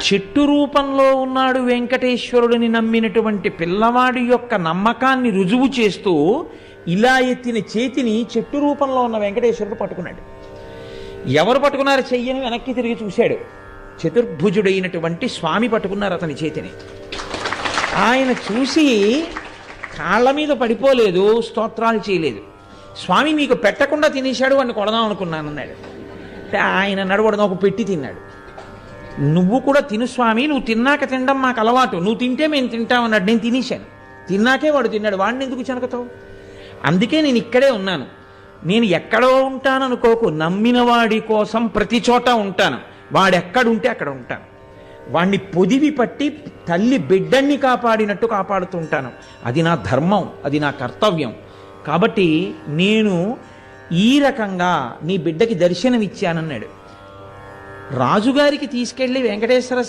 చెట్టు రూపంలో ఉన్నాడు వెంకటేశ్వరుడిని నమ్మినటువంటి పిల్లవాడి యొక్క నమ్మకాన్ని రుజువు చేస్తూ ఇలా ఎత్తిన చేతిని చెట్టు రూపంలో ఉన్న వెంకటేశ్వరుడు పట్టుకున్నాడు. ఎవరు పట్టుకున్నారు చెయ్యని వెనక్కి తిరిగి చూశాడు. చతుర్భుజుడైనటువంటి స్వామి పట్టుకున్నారు అతని చేతిని. ఆయన చూసి కాళ్ళ మీద పడిపోలేదు, స్తోత్రాలు చేయలేదు. స్వామి మీకు పెట్టకుండా తినేశాడు అని కొడదాం అనుకున్నాను అన్నాడు. ఆయన నడవడం ఒక పెట్టి తిన్నాడు. నువ్వు కూడా తిను స్వామి, నువ్వు తిన్నాక తినడం మాకు అలవాటు, నువ్వు తింటే మేము తింటామన్నాడు. నేను తినేశాను, తిన్నాకే వాడు తిన్నాడు, వాడిని ఎందుకు చెనకతావు? అందుకే నేను ఇక్కడే ఉన్నాను. నేను ఎక్కడో ఉంటాను అనుకోకు, నమ్మిన వాడి కోసం ప్రతి చోట ఉంటాను. వాడెక్కడుంటే అక్కడ ఉంటాను. వాణ్ణి పొదివి పట్టి తల్లి బిడ్డన్ని కాపాడినట్టు కాపాడుతూ ఉంటాను. అది నా ధర్మం, అది నా కర్తవ్యం. కాబట్టి నేను ఈ రకంగా నీ బిడ్డకి దర్శనం ఇచ్చానన్నాడు. రాజుగారికి తీసుకెళ్లి వెంకటేశ్వర